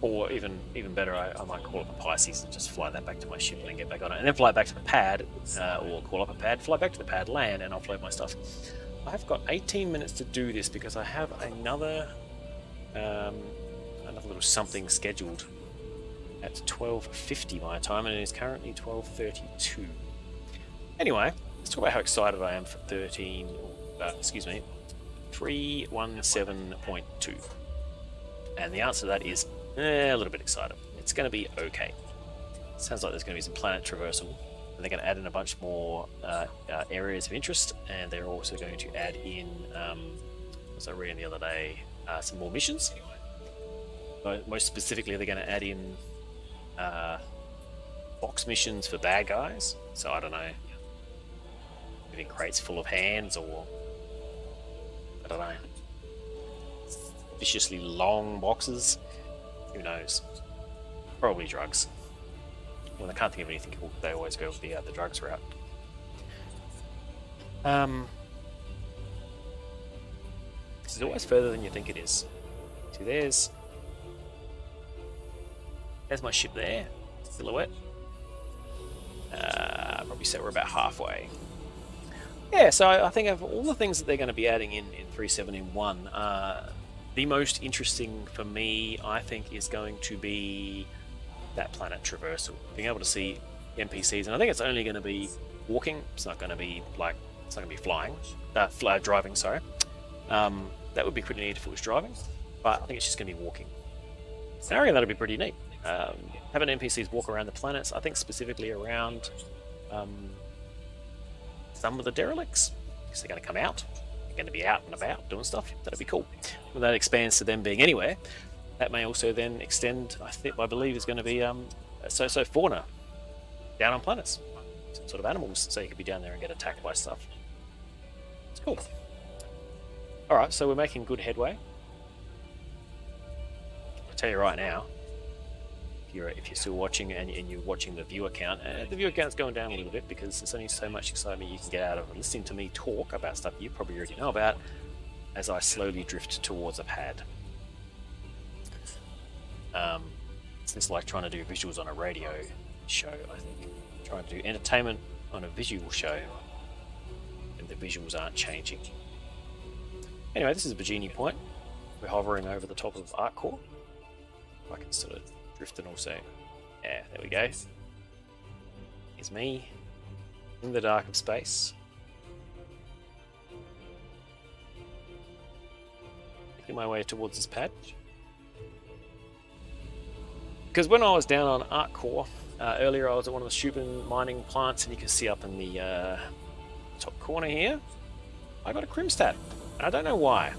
Or even better, I might call up a Pisces and just fly that back to my ship and then get back on it, and then fly back to the pad, or call up a pad, fly back to the pad, land, and offload my stuff. I've got 18 minutes to do this because I have another little something scheduled at 12:50 my time, and it is currently 12:32. Anyway, let's talk about how excited I am for 317.2. And the answer to that is a little bit excited. It's going to be okay. Sounds like there's going to be some planet traversal, and they're going to add in a bunch more areas of interest, and they're also going to add in, as I read the other day, some more missions. Most specifically, they're going to add in box missions for bad guys. So I don't know, maybe crates full of hands, or I don't know, viciously long boxes. Who knows? Probably drugs. When I can't think of anything cool, they always go with the drugs route. This is always further than you think it is. See, there's my ship there, silhouette. Probably say we're about halfway. Yeah, so I think of all the things that they're going to be adding in 371, the most interesting for me, I think, is going to be that planet traversal. Being able to see NPCs, and I think it's only going to be walking. It's not going to be flying, driving. Sorry, that would be pretty neat if it was driving, but I think it's just going to be walking. So I reckon that'd be pretty neat. Having NPCs walk around the planets, I think specifically around some of the derelicts, because they're going to come out. Going to be out and about doing stuff. That'd be cool. When that expands to them being anywhere, that may also then extend. I believe is going to be so fauna down on planets, some sort of animals, so you could be down there and get attacked by stuff. It's cool. All right, so we're making good headway. I'll tell you right now, if you're still watching and you're watching the viewer count, the viewer count's going down a little bit because there's only so much excitement you can get out of listening to me talk about stuff you probably already know about as I slowly drift towards a pad. It's just like trying to do visuals on a radio show, I think. Trying to do entertainment on a visual show, and the visuals aren't changing. Anyway, this is Virginia Point. We're hovering over the top of Arccore. I can sort of drift and also, yeah, there we go. Here's me in the dark of space. making my way towards this pad. Because when I was down on Arc Core earlier, I was at one of the Shubin mining plants, and you can see up in the top corner here, I got a Crimstat. And I don't know why.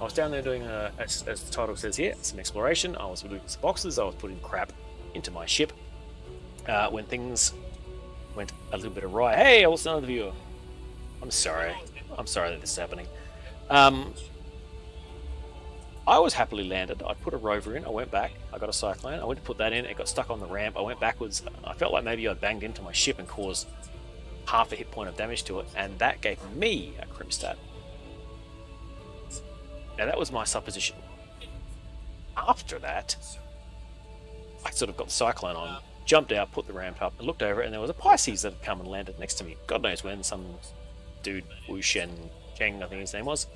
I was down there doing, as the title says here, some exploration. I was looting some boxes, I was putting crap into my ship. When things went a little bit awry. Hey, also another viewer. I'm sorry that this is happening. I was happily landed. I put a rover in, I went back, I got a cyclone, I went to put that in, it got stuck on the ramp, I went backwards, I felt like maybe I banged into my ship and caused half a hit point of damage to it, and that gave me a Crimstat. Now that was my supposition. After that, I sort of got the cyclone on, jumped out, put the ramp up, and looked over it, and there was a Pisces that had come and landed next to me. God knows when, some dude, Wu Shen Cheng, I think his name was,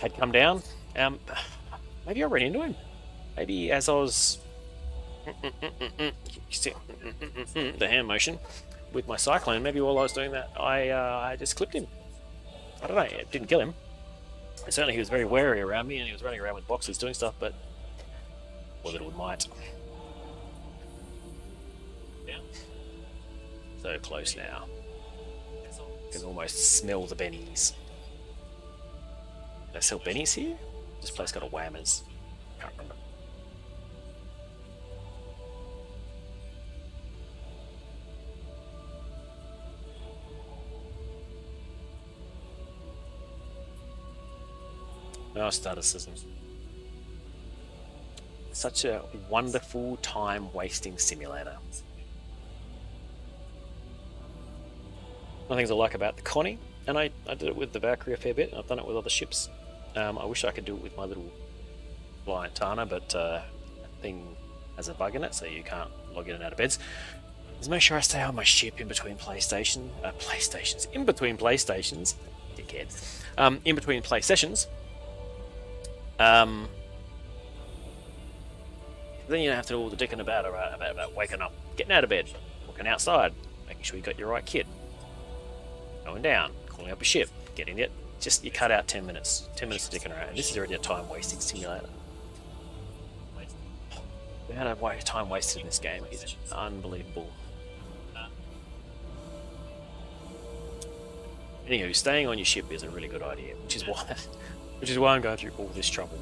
had come down. Maybe I ran into him. Maybe as I was the hand motion with my cyclone, maybe while I was doing that, I just clipped him. I don't know, it didn't kill him. Certainly he was very wary around me, and he was running around with boxes doing stuff, but with little might. So close now. You can almost smell the bennies. Did I sell bennies here? This place got a whammers. Can't remember. No statisticism. Such a wonderful time-wasting simulator. One of the things I like about the Connie, and I did it with the Valkyrie a fair bit, and I've done it with other ships. I wish I could do it with my little Reliant Tana, but that thing has a bug in it, so you can't log in and out of beds. Is make sure I stay on my ship in between playstations, dickhead. In between play sessions. Then you don't have to do all the dicking about waking up, getting out of bed, walking outside, making sure you got your right kit, going down, calling up a ship, getting it. Just you cut out 10 minutes. 10 minutes of dicking around. This is already a time-wasting simulator. The amount of time wasted in this game is unbelievable. Anywho, staying on your ship is a really good idea, which is why I'm going through all this trouble.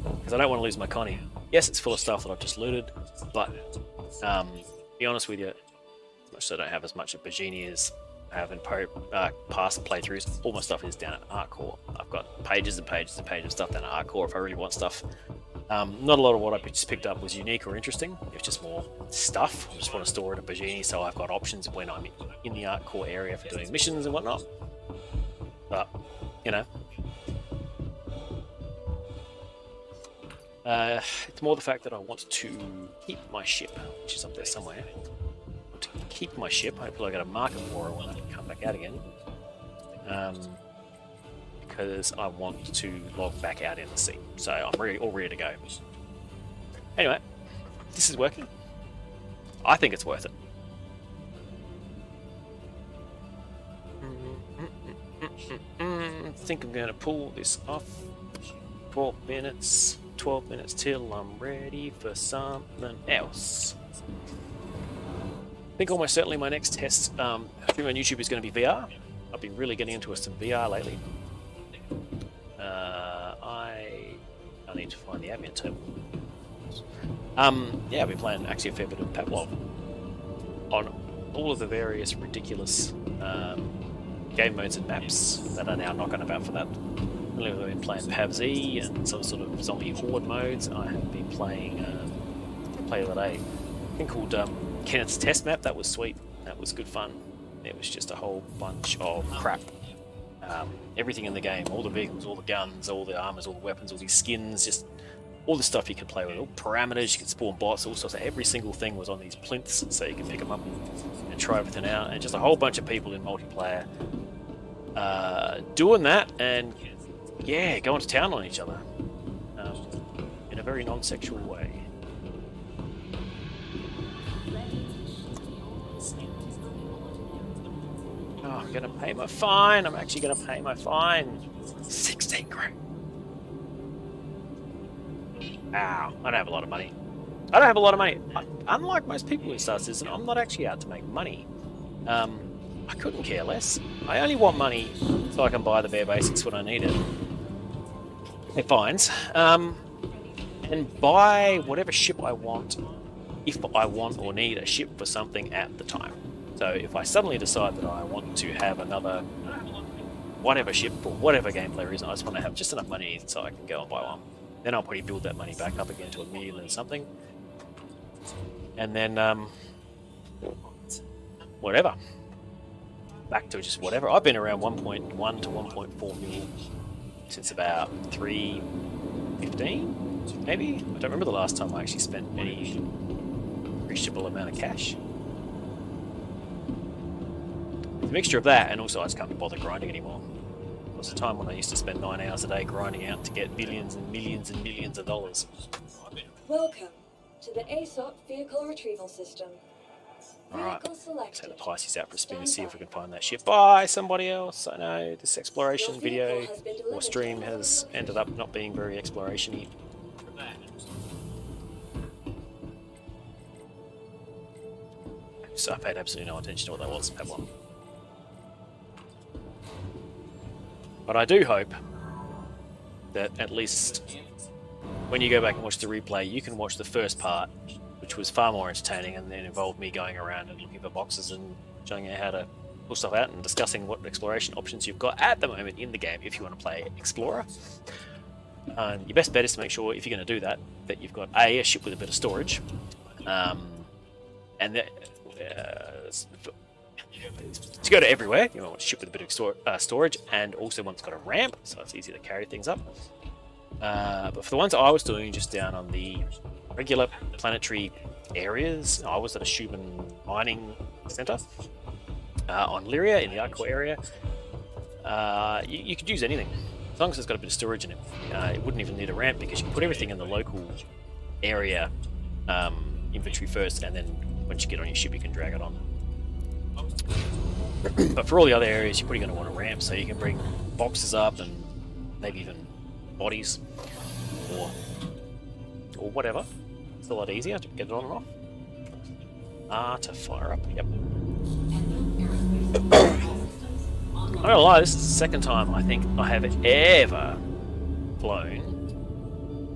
Because I don't want to lose my Connie. Yes, it's full of stuff that I've just looted, but be honest with you, as much as I don't have as much of Bajini as I have in past playthroughs, all my stuff is down at Arc Core. I've got pages and pages and pages of stuff down at Arc Core if I really want stuff. Not a lot of what I just picked up was unique or interesting. It's just more stuff. I just want to store it at Bajini, so I've got options when I'm in the Arc Core area for doing missions and whatnot. But, you know. It's more the fact that I want to keep my ship, which is up there somewhere. To keep my ship. Hopefully I get a market for it when I come back out again. Because I want to log back out in the sea. So I'm all ready to go. Anyway, this is working. I think it's worth it. I think I'm going to pull this off. 12 minutes till I'm ready for something else. I think almost certainly my next test stream on YouTube is going to be VR. I've been really getting into some VR lately. I need to find the admin table. Yeah, I've been playing actually a fair bit of Pavlov on all of the various ridiculous game modes and maps that are now knocking about for that. I've been playing PavZ and some sort of zombie horde modes. I have been playing the other day, a thing called Kenneth's Test Map. That was sweet. That was good fun. It was just a whole bunch of crap. Everything in the game, all the vehicles, all the guns, all the armors, all the weapons, all these skins, just all the stuff you could play with, all parameters, you could spawn bots, all sorts of every single thing was on these plinths, so you could pick them up and try everything out, and just a whole bunch of people in multiplayer doing that, and yeah, going to town on each other in a very non-sexual way. Oh, I'm gonna pay my fine. I'm actually gonna pay my fine. 16 grand. Ow, I don't have a lot of money. I don't have a lot of money. Unlike most people in Star Citizen, I'm not actually out to make money. I couldn't care less. I only want money so I can buy the bare basics when I need it. It finds. And buy whatever ship I want, if I want or need a ship for something at the time. So if I suddenly decide that I want to have another whatever ship for whatever gameplay reason, I just want to have just enough money so I can go and buy one. Then I'll probably build that money back up again to $1 million and something. And then, whatever. Back to just whatever. I've been around 1.1 to 1.4 million since about 3.15, maybe? I don't remember the last time I actually spent any appreciable amount of cash. It's a mixture of that, and also I just can't be bothered grinding anymore. There was a time when I used to spend 9 hours a day grinding out to get billions and millions and millions of dollars. Welcome to the ASOP Vehicle Retrieval System. Alright, Vehicle let's selected. take the Pisces out for a spin and see if we can find that ship. Bye, somebody else. I know this exploration video or stream has ended up not being very exploration-y. So I paid absolutely no attention to what that was. Have one. But I do hope that at least when you go back and watch the replay, you can watch the first part, which was far more entertaining and then involved me going around and looking for boxes and showing you how to pull stuff out and discussing what exploration options you've got at the moment in the game if you want to play Explorer. Your best bet is to make sure, if you're going to do that, that you've got a ship with a bit of storage, and that to go to everywhere, you want a ship with a bit of storage, and also one that's got a ramp, so it's easier to carry things up. But for the ones I was doing just down on the regular planetary areas, I was at a Schumann mining center on Lyria in the Arcor area. You could use anything as long as it's got a bit of storage in it. It wouldn't even need a ramp because you can put everything in the local area inventory first, and then once you get on your ship you can drag it on. But for all the other areas, you're probably going to want a ramp so you can bring boxes up and maybe even bodies or whatever. It's a lot easier to get it on and off. To fire up, yep. I'm not gonna lie, this is the second time I think I have ever flown.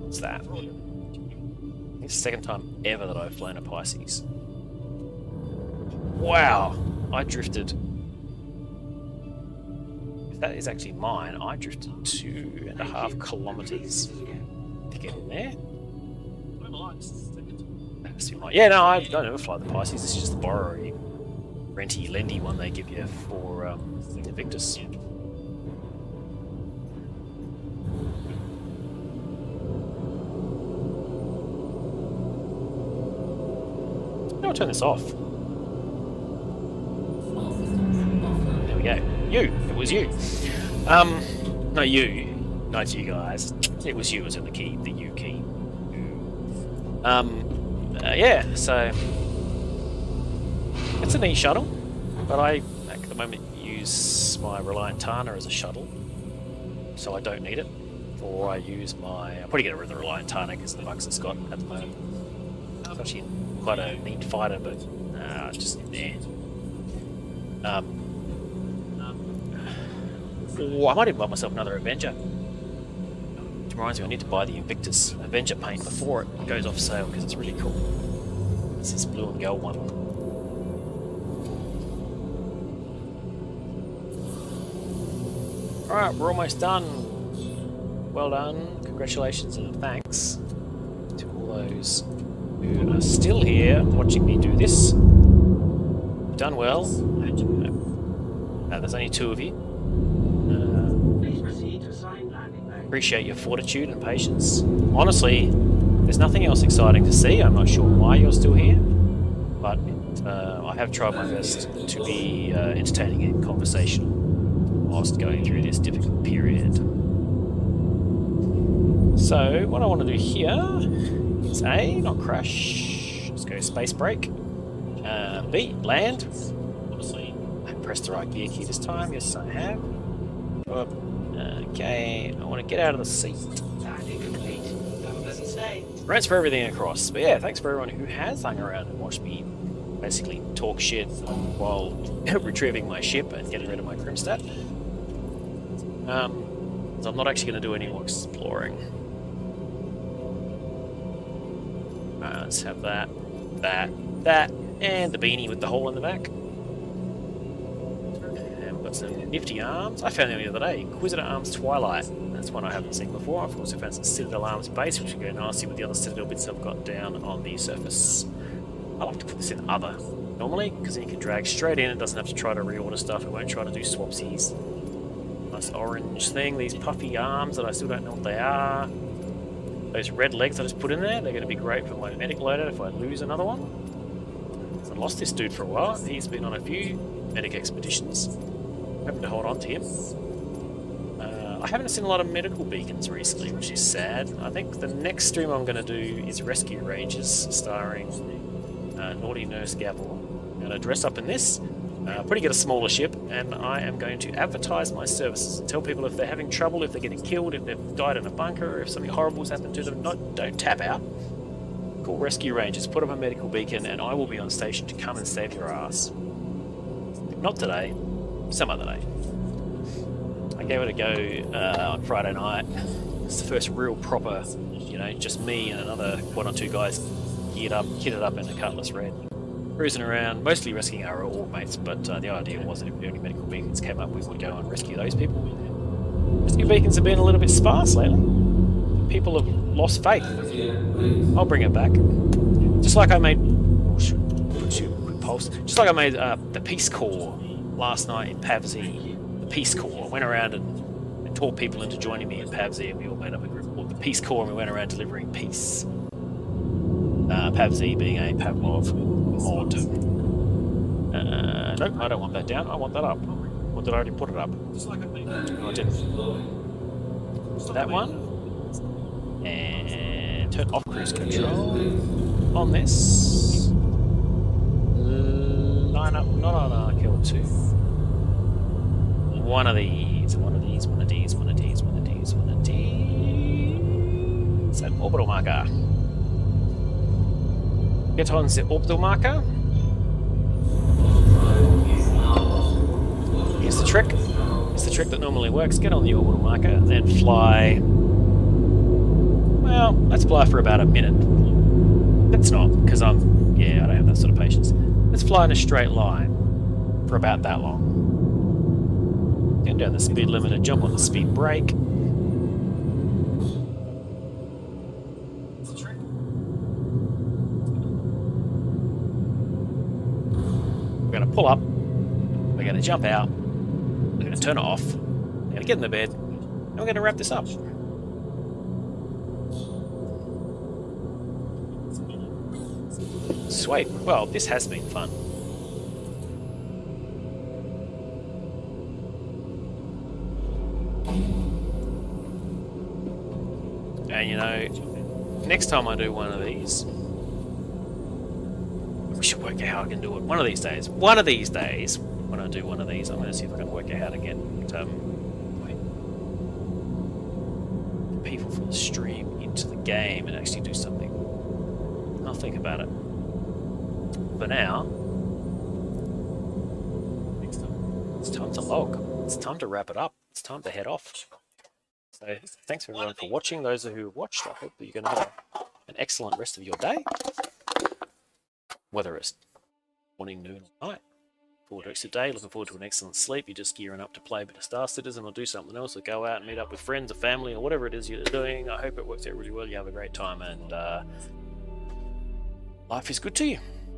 What's that? It's the second time ever that I've flown a Pisces. Wow, I drifted. If that is actually mine, I drifted 2.5 kilometers to get in there. Yeah, no, I don't ever fly the Pisces. This is just the borrowy, renty, lendy one they give you for Invictus. I'll turn this off. There we go. It was you. No, you. Not you guys. It was you. It was in the key, the U key. Yeah, so it's a neat shuttle, but I at the moment use my Reliant Tana as a shuttle, so I don't need it. Or I use my, I'll probably get rid of the Reliant Tana because of the bugs it's got at the moment. It's actually quite a neat fighter, but just there. Oh, I might even buy myself another Avenger. Which reminds me, I need to buy the Invictus Avenger paint before it goes off sale because it's really cool. It's this blue and gold one. Alright, we're almost done. Well done. Congratulations and thanks to all those who are still here watching me do this. You've done well. There's only 2 of you. Appreciate your fortitude and patience. Honestly, there's nothing else exciting to see. I'm not sure why you're still here, but I have tried my best to be entertaining and conversational whilst going through this difficult period. So, what I want to do here is A, not crash. Let's go space break. B, land. Obviously, I pressed the right gear key this time. Yes, I have. Okay, I want to get out of the seat. transfer everything across. But yeah, thanks for everyone who has hung around and watched me basically talk shit while retrieving my ship and getting rid of my Crimstat. So I'm not actually going to do any more exploring. Let's have that, and the beanie with the hole in the back. And we've got some nifty arms. I found them the other day. Inquisitor Arms Twilight. That's one I haven't seen before. I've also found some Citadel Arms Base, which would go nicely with the other Citadel bits I've got down on the surface. I like to put this in other normally, because then you can drag straight in. It doesn't have to try to reorder stuff. It won't try to do swapsies. Nice orange thing. These puffy arms that I still don't know what they are. Those red legs I just put in there, they're going to be great for my medic loader if I lose another one. So I lost this dude for a while. He's been on a few medic expeditions. I'm hoping to hold on to him. I haven't seen a lot of medical beacons recently, which is sad. I think the next stream I'm going to do is Rescue Rangers, starring Naughty Nurse Gavel. I'm going to dress up in this, probably get a smaller ship, and I am going to advertise my services and tell people if they're having trouble, if they're getting killed, if they've died in a bunker, if something horrible's happened to them. Don't tap out. Call Rescue Rangers, put up a medical beacon, and I will be on station to come and save your ass. Not today, some other day. I gave it a go on Friday night. It's the first real proper, just me and another one or two guys kitted up in a Cutlass Red. Cruising around, mostly rescuing our orc mates, but the idea was that if any medical beacons came up, we would go and rescue those people. Rescue beacons have been a little bit sparse lately. People have lost faith. I'll bring it back. Just like I made... quick pulse. Just like I made the Peace Corps last night in PAVZ. The Peace Corps. I went around and taught people into joining me in PAVZ, and we all made up a group called the Peace Corps, and we went around delivering peace. PAVZ being a Pavlov mod. Nope, I don't want that down. I want that up. Or did I already put it up? No, I didn't. That one. And turn off cruise control on this. Line up, not on kill 2. One of these, one of these, one of these, one of these, one of these, one of these. An orbital marker. Get on the orbital marker. Here's the trick. It's the trick that normally works. Get on the orbital marker, then fly. Well, let's fly for about a minute. Let's not, because I don't have that sort of patience. Let's fly in a straight line for about that long. Get down the speed limiter, jump on the speed brake. We're going to pull up, we're going to jump out, we're going to turn it off, we're going to get in the bed, and we're going to wrap this up. Sweet. Well, this has been fun. And next time I do one of these, we should work out how I can do it. One of these days, when I do one of these, I'm going to see if I can work out how to get people from the stream into the game and actually do something. I'll think about it. For now, it's time to log. It's time to wrap it up. It's time to head off. So thanks everyone for watching. Those who watched, I hope that you're going to have an excellent rest of your day. Whether it's morning, noon, or night. Forward to extra day, looking forward to an excellent sleep. You're just gearing up to play a bit of Star Citizen or do something else, or go out and meet up with friends or family or whatever it is you're doing. I hope it works out really well. You have a great time, and life is good to you.